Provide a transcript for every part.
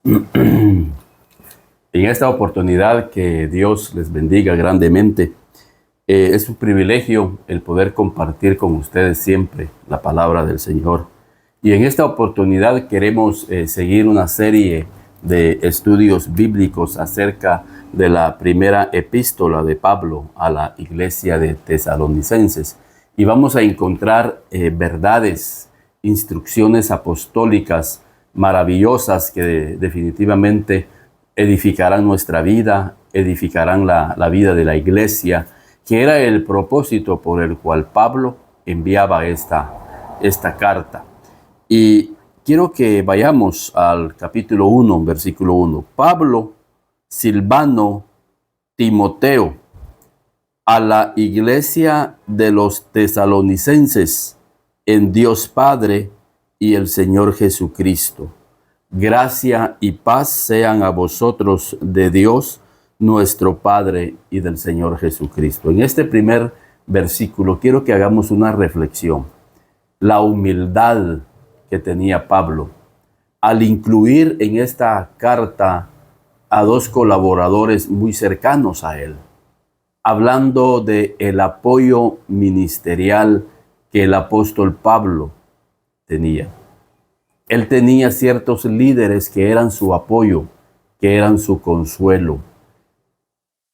En esta oportunidad, que Dios les bendiga grandemente. Es un privilegio el poder compartir con ustedes siempre la palabra del Señor. Y en esta oportunidad queremos seguir una serie de estudios bíblicos acerca de la primera epístola de Pablo a la iglesia de Tesalonicenses. Y vamos a encontrar verdades, instrucciones apostólicas maravillosas que definitivamente edificarán nuestra vida, edificarán la vida de la iglesia, que era el propósito por el cual Pablo enviaba esta carta. Y quiero que vayamos al capítulo 1, versículo 1. Pablo, Silvano, Timoteo, a la iglesia de los tesalonicenses, en Dios Padre y el Señor Jesucristo. Gracia y paz sean a vosotros de Dios, nuestro Padre, y del Señor Jesucristo. En este primer versículo quiero que hagamos una reflexión. La humildad que tenía Pablo al incluir en esta carta a dos colaboradores muy cercanos a él, hablando de el apoyo ministerial que el apóstol Pablo tenía. Él tenía ciertos líderes que eran su apoyo, que eran su consuelo.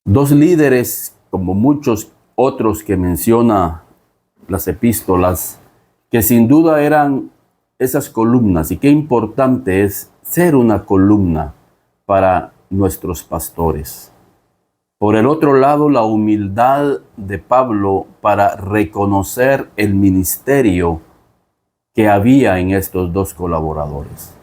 Dos líderes, como muchos otros que menciona las epístolas, que sin duda eran esas columnas. Y qué importante es ser una columna para nuestros pastores. Por el otro lado, la humildad de Pablo para reconocer el ministerio que había en estos dos colaboradores.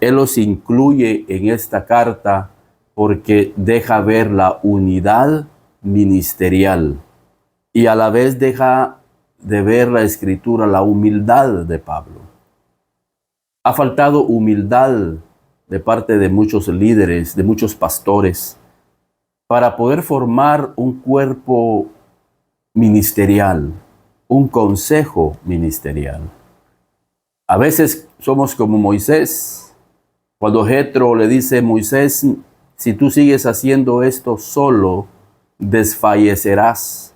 Él los incluye en esta carta porque deja ver la unidad ministerial y a la vez deja de ver la escritura, la humildad de Pablo. Ha faltado humildad de parte de muchos líderes, de muchos pastores, para poder formar un cuerpo ministerial, un consejo ministerial. A veces somos como Moisés, cuando Jetro le dice: Moisés, si tú sigues haciendo esto solo, desfallecerás.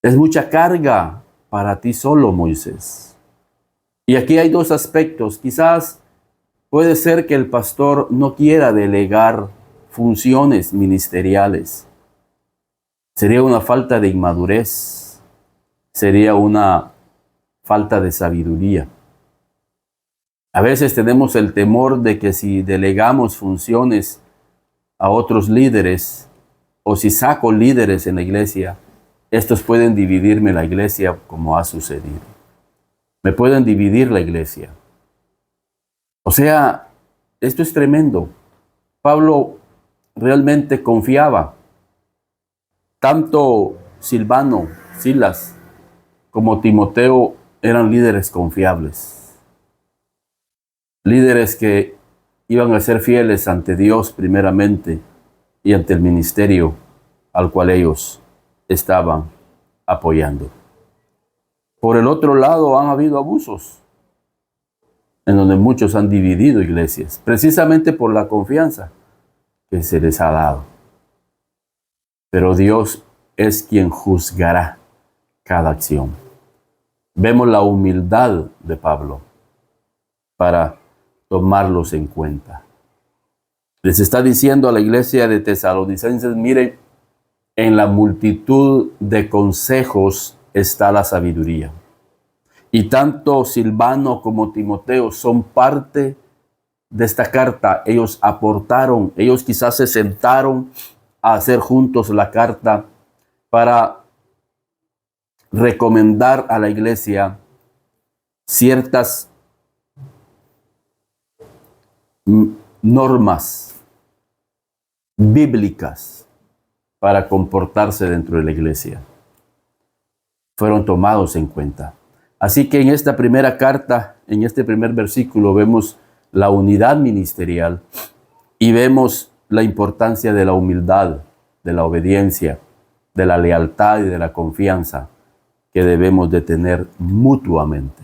Es mucha carga para ti solo, Moisés. Y aquí hay dos aspectos. Quizás puede ser que el pastor no quiera delegar funciones ministeriales. Sería una falta de inmadurez, sería una falta de sabiduría. A veces tenemos el temor de que si delegamos funciones a otros líderes o si saco líderes en la iglesia, estos pueden dividirme la iglesia, como ha sucedido. Me pueden dividir la iglesia. O sea, esto es tremendo. Pablo realmente confiaba. Tanto Silvano, Silas, como Timoteo eran líderes confiables. Líderes que iban a ser fieles ante Dios primeramente y ante el ministerio al cual ellos estaban apoyando. Por el otro lado, han habido abusos en donde muchos han dividido iglesias, precisamente por la confianza que se les ha dado. Pero Dios es quien juzgará cada acción. Vemos la humildad de Pablo para tomarlos en cuenta. Les está diciendo a la iglesia de Tesalonicenses: miren, en la multitud de consejos está la sabiduría. Y tanto Silvano como Timoteo son parte de esta carta. Ellos aportaron, ellos quizás se sentaron a hacer juntos la carta para recomendar a la iglesia ciertas normas bíblicas para comportarse dentro de la iglesia. Fueron tomados en cuenta. Así que en esta primera carta, en este primer versículo, vemos la unidad ministerial y vemos la importancia de la humildad, de la obediencia, de la lealtad y de la confianza que debemos de tener mutuamente.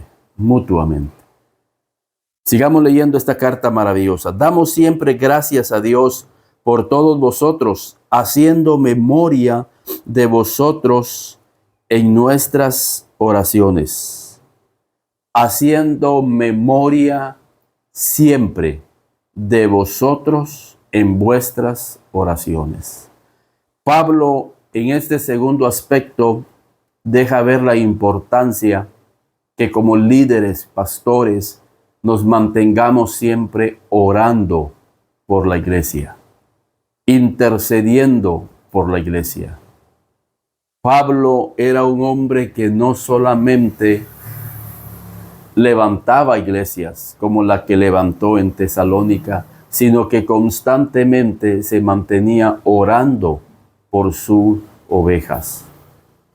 Sigamos leyendo esta carta maravillosa. Damos siempre gracias a Dios por todos vosotros, haciendo memoria de vosotros en nuestras oraciones. Haciendo memoria siempre de vosotros en vuestras oraciones. Pablo, en este segundo aspecto, deja ver la importancia que como líderes, pastores, nos mantengamos siempre orando por la iglesia, intercediendo por la iglesia. Pablo era un hombre que no solamente levantaba iglesias como la que levantó en Tesalónica, sino que constantemente se mantenía orando por sus ovejas.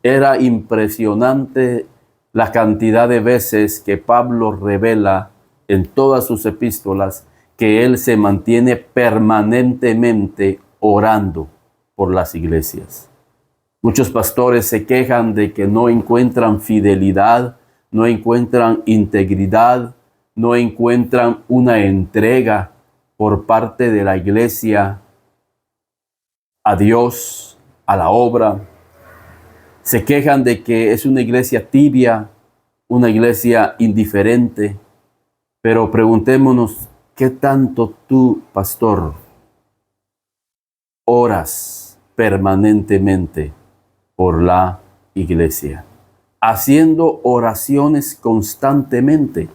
Era impresionante la cantidad de veces que Pablo revela en todas sus epístolas que él se mantiene permanentemente orando por las iglesias. Muchos pastores se quejan de que no encuentran fidelidad, no encuentran integridad, no encuentran una entrega por parte de la iglesia a Dios, a la obra. Se quejan de que es una iglesia tibia, una iglesia indiferente. Pero preguntémonos, ¿qué tanto tú, pastor, oras permanentemente por la iglesia? Haciendo oraciones constantemente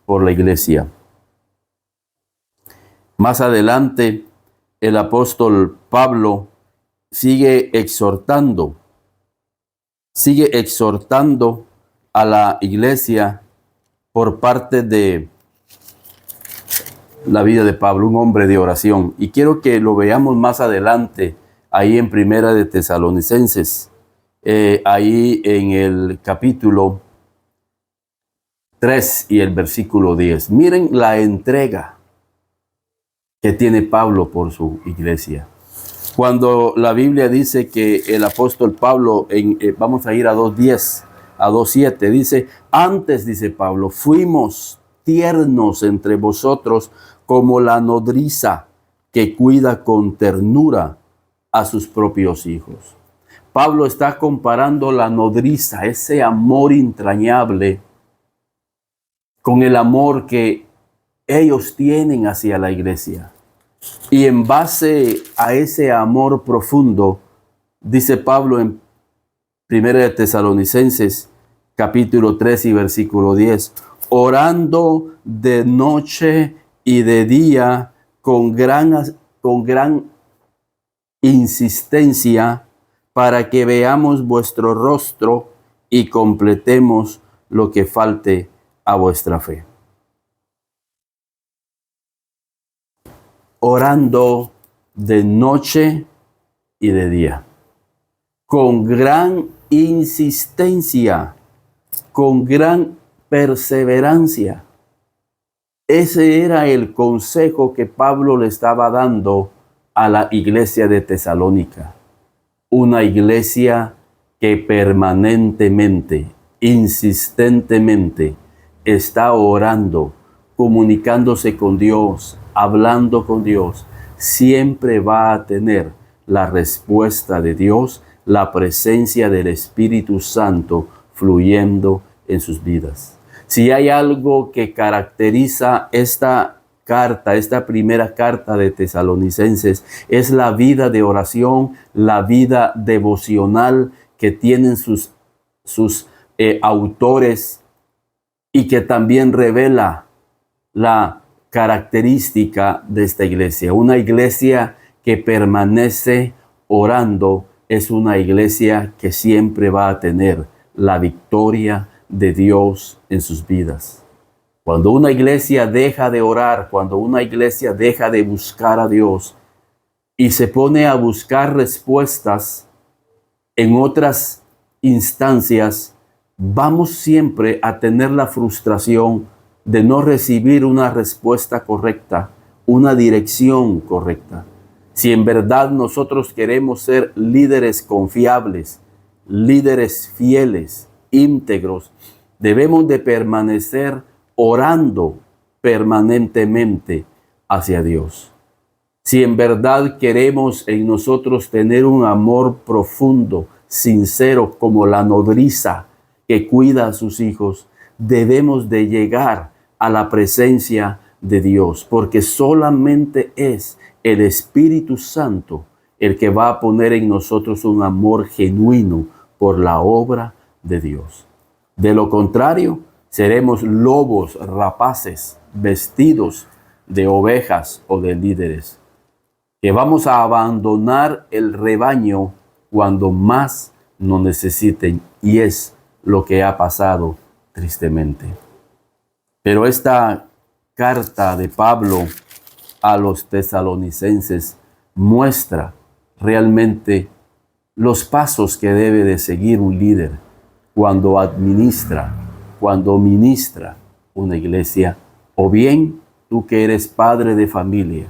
por la iglesia. Más adelante, el apóstol Pablo sigue exhortando a la iglesia por parte de la vida de Pablo, un hombre de oración. Y quiero que lo veamos más adelante, ahí en Primera de Tesalonicenses, ahí en el capítulo 3 y el versículo 10. Miren la entrega que tiene Pablo por su iglesia. Cuando la Biblia dice que el apóstol Pablo, vamos a ir a 2:10, a 2:7, dice, antes, dice Pablo, fuimos tiernos entre vosotros como la nodriza que cuida con ternura a sus propios hijos. Pablo está comparando la nodriza, ese amor entrañable, con el amor que ellos tienen hacia la iglesia. Y en base a ese amor profundo, dice Pablo en 1 de Tesalonicenses, capítulo 3 y versículo 10, orando de noche y de día con gran insistencia para que veamos vuestro rostro y completemos lo que falte a vuestra fe. Orando de noche y de día, con gran insistencia, con gran perseverancia. Ese era el consejo que Pablo le estaba dando a la iglesia de Tesalónica. Una iglesia que permanentemente, insistentemente, está orando, comunicándose con Dios, hablando con Dios, siempre va a tener la respuesta de Dios, la presencia del Espíritu Santo fluyendo en sus vidas. Si hay algo que caracteriza esta carta, esta primera carta de Tesalonicenses, es la vida de oración, la vida devocional que tienen sus autores, y que también revela la característica de esta iglesia. Una iglesia que permanece orando es una iglesia que siempre va a tener la victoria de Dios en sus vidas. Cuando una iglesia deja de orar, cuando una iglesia deja de buscar a Dios y se pone a buscar respuestas en otras instancias, vamos siempre a tener la frustración de no recibir una respuesta correcta, una dirección correcta. Si en verdad nosotros queremos ser líderes confiables, líderes fieles, íntegros, debemos de permanecer orando permanentemente hacia Dios. Si en verdad queremos en nosotros tener un amor profundo, sincero, como la nodriza que cuida a sus hijos, debemos de llegar a la presencia de Dios, porque solamente es el Espíritu Santo el que va a poner en nosotros un amor genuino por la obra de Dios. De lo contrario, seremos lobos rapaces vestidos de ovejas o de líderes, que vamos a abandonar el rebaño cuando más nos necesiten, y es lo que ha pasado tristemente. Pero esta carta de Pablo a los tesalonicenses muestra realmente los pasos que debe de seguir un líder cuando ministra una iglesia, o bien tú que eres padre de familia,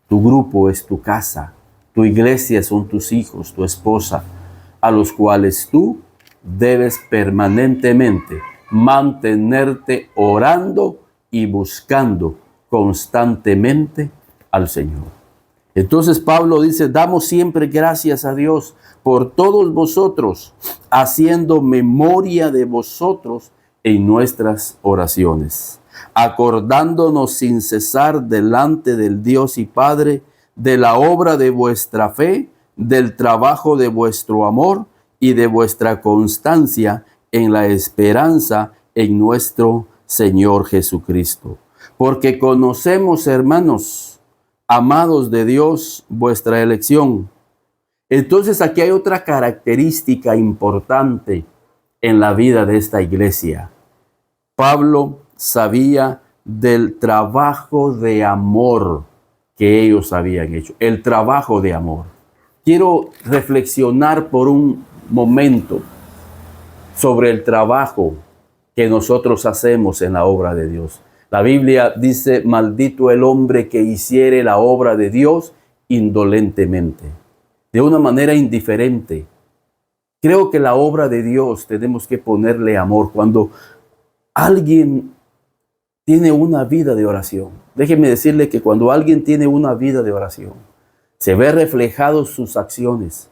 tu grupo es tu casa, tu iglesia son tus hijos, tu esposa, a los cuales tú debes permanentemente mantenerte orando y buscando constantemente al Señor. Entonces Pablo dice, damos siempre gracias a Dios por todos vosotros, haciendo memoria de vosotros en nuestras oraciones, acordándonos sin cesar delante del Dios y Padre de la obra de vuestra fe, del trabajo de vuestro amor y de vuestra constancia en la esperanza en nuestro Señor Jesucristo. Porque conocemos, hermanos, amados de Dios, vuestra elección. Entonces aquí hay otra característica importante en la vida de esta iglesia. Pablo sabía del trabajo de amor que ellos habían hecho, el trabajo de amor. Quiero reflexionar por un momento sobre el trabajo que nosotros hacemos en la obra de Dios. La Biblia dice, maldito el hombre que hiciere la obra de Dios indolentemente, de una manera indiferente. Creo que la obra de Dios tenemos que ponerle amor. Cuando alguien tiene una vida de oración, déjeme decirle que cuando alguien tiene una vida de oración, se ve reflejado sus acciones,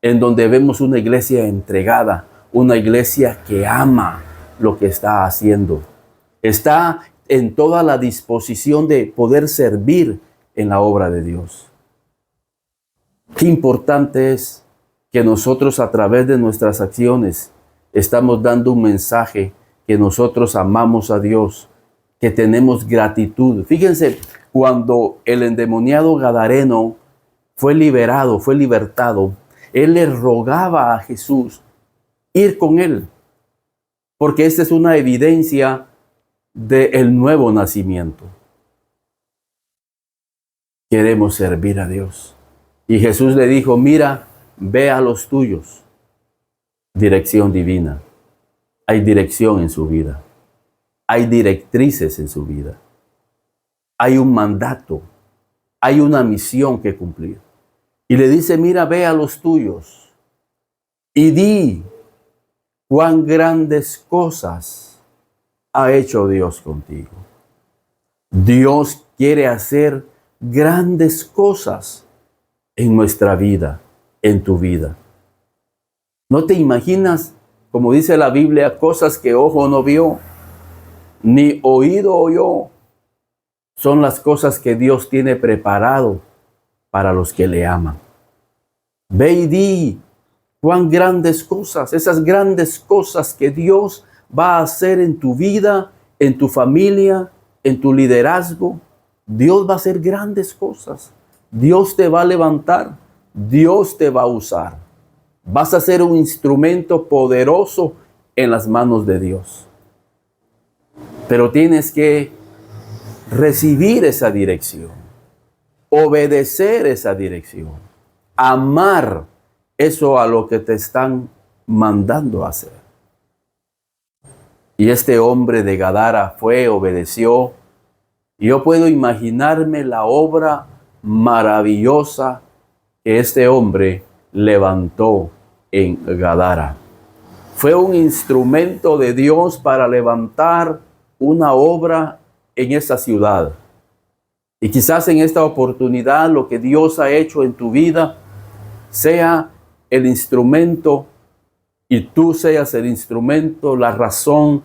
en donde vemos una iglesia entregada, una iglesia que ama lo que está haciendo. Está en toda la disposición de poder servir en la obra de Dios. Qué importante es que nosotros, a través de nuestras acciones, estamos dando un mensaje que nosotros amamos a Dios, que tenemos gratitud. Fíjense, cuando el endemoniado gadareno fue libertado, él le rogaba a Jesús ir con él, porque esta es una evidencia del nuevo nacimiento. Queremos servir a Dios. Y Jesús le dijo, mira, ve a los tuyos. Dirección divina. Hay dirección en su vida. Hay directrices en su vida. Hay un mandato. Hay una misión que cumplir. Y le dice, mira, ve a los tuyos y di cuán grandes cosas ha hecho Dios contigo. Dios quiere hacer grandes cosas en nuestra vida, en tu vida. ¿No te imaginas, como dice la Biblia, cosas que ojo no vio, ni oído oyó? Son las cosas que Dios tiene preparado para los que le aman. Ve y di cuán grandes cosas, esas grandes cosas que Dios va a hacer en tu vida, en tu familia, en tu liderazgo. Dios va a hacer grandes cosas. Dios te va a levantar. Dios te va a usar. Vas a ser un instrumento poderoso en las manos de Dios. Pero tienes que recibir esa dirección, obedecer esa dirección, amar eso a lo que te están mandando a hacer. Y este hombre de Gadara fue, obedeció. Y yo puedo imaginarme la obra maravillosa que este hombre levantó en Gadara. Fue un instrumento de Dios para levantar una obra en esa ciudad. Y quizás en esta oportunidad lo que Dios ha hecho en tu vida sea el instrumento y tú seas el instrumento, la razón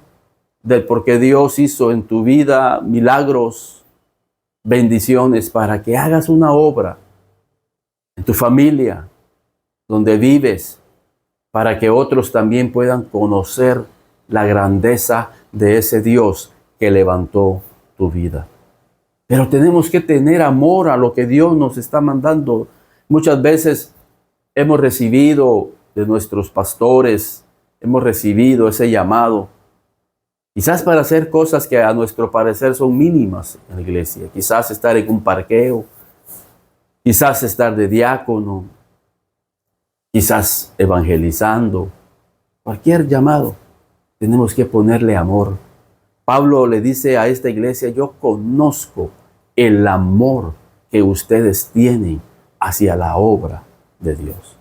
del por qué Dios hizo en tu vida milagros, bendiciones, para que hagas una obra en tu familia, donde vives, para que otros también puedan conocer la grandeza de ese Dios que levantó tu vida. Pero tenemos que tener amor a lo que Dios nos está mandando. Muchas veces hemos recibido de nuestros pastores, hemos recibido ese llamado, quizás para hacer cosas que a nuestro parecer son mínimas en la iglesia. Quizás estar en un parqueo, quizás estar de diácono, quizás evangelizando. Cualquier llamado, tenemos que ponerle amor. Pablo le dice a esta iglesia: yo conozco el amor que ustedes tienen hacia la obra de Dios.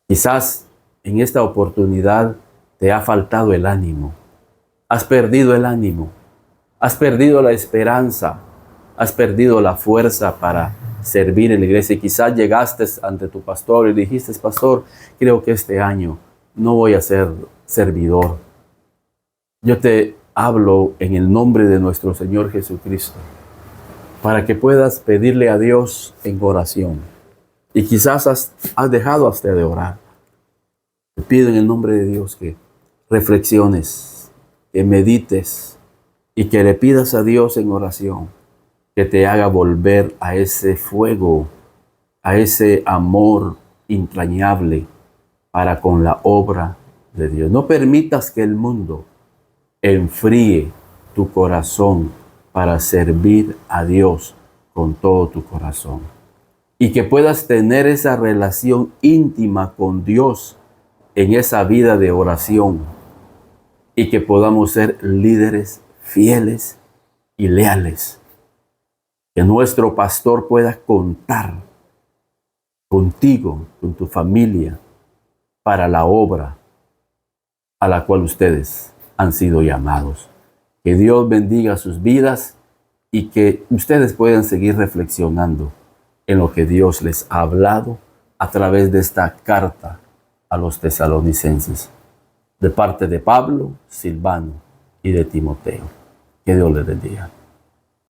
Quizás en esta oportunidad te ha faltado el ánimo. Has perdido el ánimo. Has perdido la esperanza. Has perdido la fuerza para servir en la iglesia. Y quizás llegaste ante tu pastor y dijiste: pastor, creo que este año no voy a ser servidor. Yo te hablo en el nombre de nuestro Señor Jesucristo, para que puedas pedirle a Dios en oración. Y quizás has dejado hasta de orar. Te pido en el nombre de Dios que reflexiones, que medites y que le pidas a Dios en oración que te haga volver a ese fuego, a ese amor entrañable para con la obra de Dios. No permitas que el mundo enfríe tu corazón para servir a Dios con todo tu corazón. Y que puedas tener esa relación íntima con Dios en esa vida de oración. Y que podamos ser líderes fieles y leales. Que nuestro pastor pueda contar contigo, con tu familia, para la obra a la cual ustedes han sido llamados. Que Dios bendiga sus vidas y que ustedes puedan seguir reflexionando en lo que Dios les ha hablado a través de esta carta a los tesalonicenses, de parte de Pablo, Silvano y de Timoteo. Que Dios les bendiga.